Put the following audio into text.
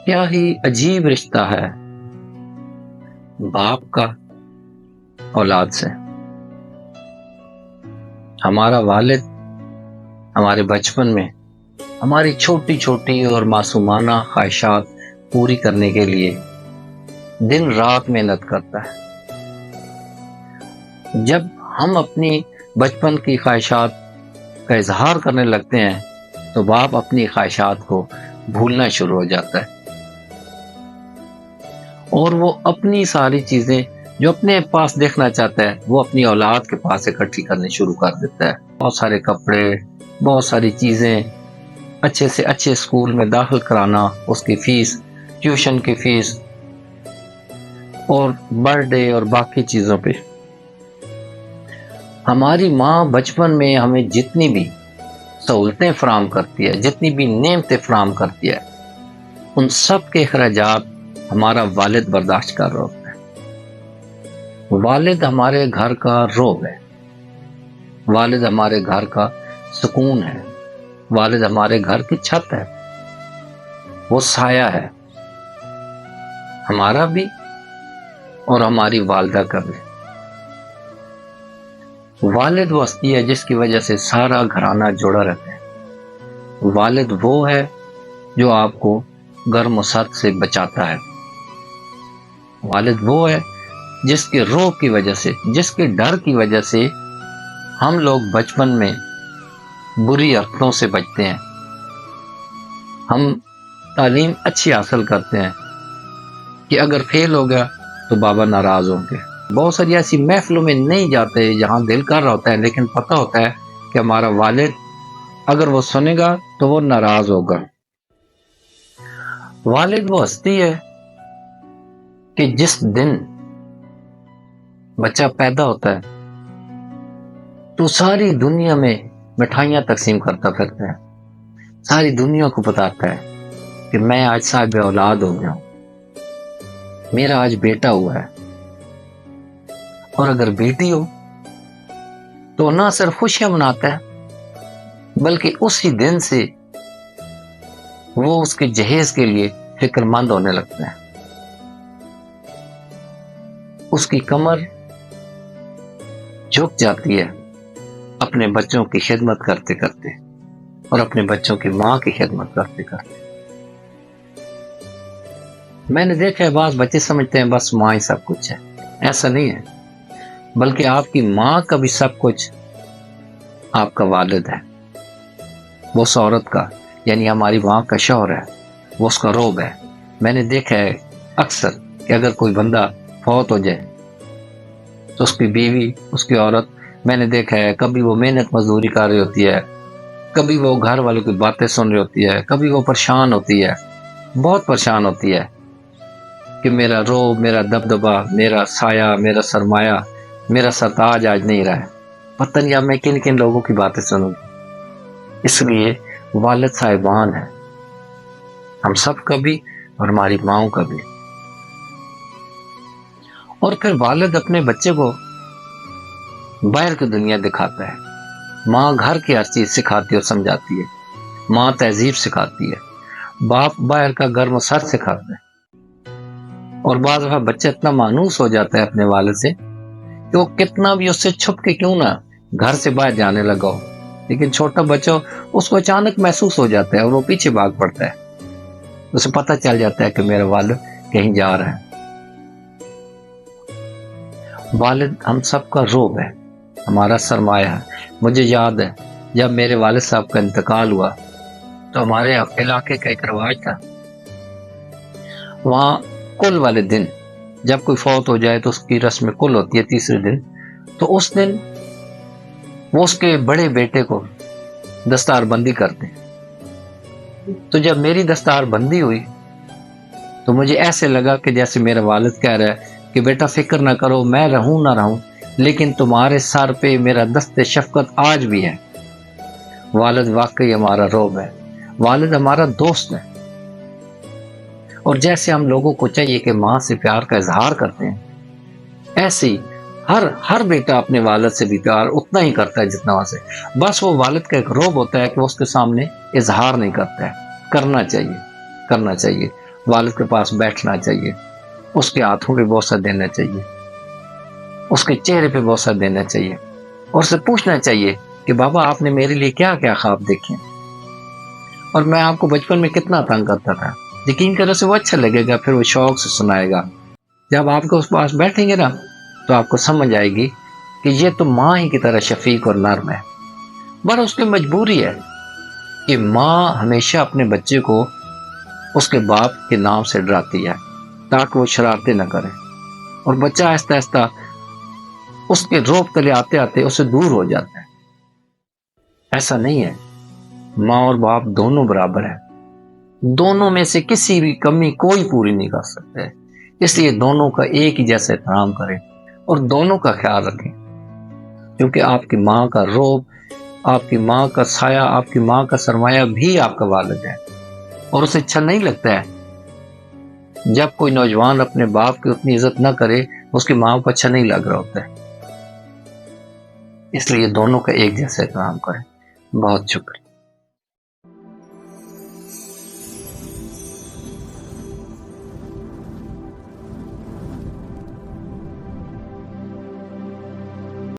کیا ہی عجیب رشتہ ہے باپ کا اولاد سے۔ ہمارا والد ہمارے بچپن میں ہماری چھوٹی چھوٹی اور معصومانہ خواہشات پوری کرنے کے لیے دن رات محنت کرتا ہے۔ جب ہم اپنی بچپن کی خواہشات کا اظہار کرنے لگتے ہیں تو باپ اپنی خواہشات کو بھولنا شروع ہو جاتا ہے اور وہ اپنی ساری چیزیں جو اپنے پاس دیکھنا چاہتا ہے وہ اپنی اولاد کے پاس اکٹھی کرنے شروع کر دیتا ہے۔ بہت سارے کپڑے، بہت ساری چیزیں، اچھے سے اچھے اسکول میں داخل کرانا، اس کی فیس، ٹیوشن کی فیس اور برتھ ڈے اور باقی چیزوں پہ۔ ہماری ماں بچپن میں ہمیں جتنی بھی سہولتیں فراہم کرتی ہے، جتنی بھی نعمتیں فراہم کرتی ہے، ان سب کے اخراجات ہمارا والد برداشت کر رہا ہوتا ہے۔ والد ہمارے گھر کا رعب ہے، والد ہمارے گھر کا سکون ہے، والد ہمارے گھر کی چھت ہے، وہ سایہ ہے ہمارا بھی اور ہماری والدہ کا بھی۔ والد وہ ہستی ہے جس کی وجہ سے سارا گھرانہ جڑا رہتا ہے۔ والد وہ ہے جو آپ کو گرم و سرد سے بچاتا ہے۔ والد وہ ہے جس کے رعب کی وجہ سے، جس کے ڈر کی وجہ سے ہم لوگ بچپن میں بری حرکتوں سے بچتے ہیں، ہم تعلیم اچھی حاصل کرتے ہیں کہ اگر فیل ہو گیا تو بابا ناراض ہوں گے۔ بہت ساری ایسی محفلوں میں نہیں جاتے جہاں دل کر رہا ہوتا ہے، لیکن پتہ ہوتا ہے کہ ہمارا والد اگر وہ سنے گا تو وہ ناراض ہوگا۔ والد وہ ہستی ہے کہ جس دن بچہ پیدا ہوتا ہے تو ساری دنیا میں مٹھائیاں تقسیم کرتا پھرتا ہے، ساری دنیا کو بتاتا ہے کہ میں آج صاحب اولاد ہو گیا ہوں، میرا آج بیٹا ہوا ہے۔ اور اگر بیٹی ہو تو نہ صرف خوشیاں مناتا ہے بلکہ اسی دن سے وہ اس کے جہیز کے لیے فکر مند ہونے لگتا ہے۔ اس کی کمر جھک جاتی ہے اپنے بچوں کی خدمت کرتے کرتے اور اپنے بچوں کی ماں کی خدمت کرتے کرتے۔ میں نے دیکھا ہے بعض بچے سمجھتے ہیں بس ماں ہی سب کچھ ہے، ایسا نہیں ہے، بلکہ آپ کی ماں کا بھی سب کچھ آپ کا والد ہے۔ وہ اس عورت کا، یعنی ہماری ماں کا شوہر ہے، وہ اس کا رعب ہے۔ میں نے دیکھا ہے اکثر کہ اگر کوئی بندہ فوت ہو جائے تو اس کی بیوی، اس کی عورت، میں نے دیکھا ہے کبھی وہ محنت مزدوری کر رہی ہوتی ہے، کبھی وہ گھر والوں کی باتیں سن رہی ہوتی ہے، کبھی وہ پریشان ہوتی ہے، بہت پریشان ہوتی ہے کہ میرا رعب، میرا دبدبہ، میرا سایہ، میرا سرمایہ، میرا سرتاج آج نہیں رہا ہے، پتہ نہیں اب میں کن کن لوگوں کی باتیں سنوں گی۔ اس لیے والد صاحبان ہے، ہم سب کا بھی اور ہماری ماؤں کا بھی۔ اور پھر والد اپنے بچے کو باہر کی دنیا دکھاتا ہے۔ ماں گھر کی ہر چیز سکھاتی اور سمجھاتی ہے، ماں تہذیب سکھاتی ہے، باپ باہر کا گرم و سرد سکھاتا ہے۔ اور بعض دفعہ بچہ اتنا مانوس ہو جاتا ہے اپنے والد سے کہ وہ کتنا بھی اس سے چھپ کے کیوں نہ گھر سے باہر جانے لگا ہو، لیکن چھوٹا بچہ اس کو اچانک محسوس ہو جاتا ہے اور وہ پیچھے بھاگ پڑتا ہے، اسے پتہ چل جاتا ہے کہ میرا والد کہیں جا رہا ہے۔ والد ہم سب کا رعب ہے، ہمارا سرمایہ ہے۔ مجھے یاد ہے جب میرے والد صاحب کا انتقال ہوا تو ہمارے علاقے کا ایک رواج تھا، وہاں کل والے دن جب کوئی فوت ہو جائے تو اس کی رسم کل ہوتی ہے تیسرے دن، تو اس دن وہ اس کے بڑے بیٹے کو دستار بندی کرتے ہیں۔ تو جب میری دستار بندی ہوئی تو مجھے ایسے لگا کہ جیسے میرا والد کہہ رہا ہے کہ بیٹا فکر نہ کرو، میں رہوں نہ رہوں لیکن تمہارے سر پہ میرا دست شفقت آج بھی ہے۔ والد واقعی ہمارا رعب ہے، والد ہمارا دوست ہے۔ اور جیسے ہم لوگوں کو چاہیے کہ ماں سے پیار کا اظہار کرتے ہیں، ایسے ہی ہر بیٹا اپنے والد سے بھی پیار اتنا ہی کرتا ہے جتنا وہاں سے، بس وہ والد کا ایک رعب ہوتا ہے کہ وہ اس کے سامنے اظہار نہیں کرتا ہے۔ کرنا چاہیے۔ والد کے پاس بیٹھنا چاہیے، اس کے ہاتھوں پہ بوسہ دینا چاہیے، اس کے چہرے پہ بوسہ دینا چاہیے، اور اسے پوچھنا چاہیے کہ بابا آپ نے میرے لیے کیا کیا خواب دیکھے، اور میں آپ کو بچپن میں کتنا تنگ کرتا تھا۔ یقین کرنے سے وہ اچھا لگے گا، پھر وہ شوق سے سنائے گا۔ جب آپ کو اس پاس بیٹھیں گے نا تو آپ کو سمجھ آئے گی کہ یہ تو ماں ہی کی طرح شفیق اور نرم ہے، بس اس کی مجبوری ہے کہ ماں ہمیشہ اپنے بچے کو اس کے باپ کے نام سے ڈراتی ہے تاکہ وہ شرارتیں نہ کرے، اور بچہ آہستہ آہستہ اس کے روب تلے آتے آتے اسے دور ہو جاتا ہے۔ ایسا نہیں ہے، ماں اور باپ دونوں برابر ہیں، دونوں میں سے کسی بھی کمی کوئی پوری نہیں کر سکتے، اس لیے دونوں کا ایک ہی جیسا احترام کریں اور دونوں کا خیال رکھیں، کیونکہ آپ کی ماں کا روب، آپ کی ماں کا سایہ، آپ کی ماں کا سرمایہ بھی آپ کا والد ہے، اور اسے اچھا نہیں لگتا ہے جب کوئی نوجوان اپنے باپ کی اتنی عزت نہ کرے، اس کی ماں کو اچھا نہیں لگ رہا ہوتا ہے، اس لیے دونوں کا ایک جیسا احترام کریں۔ بہت شکریہ۔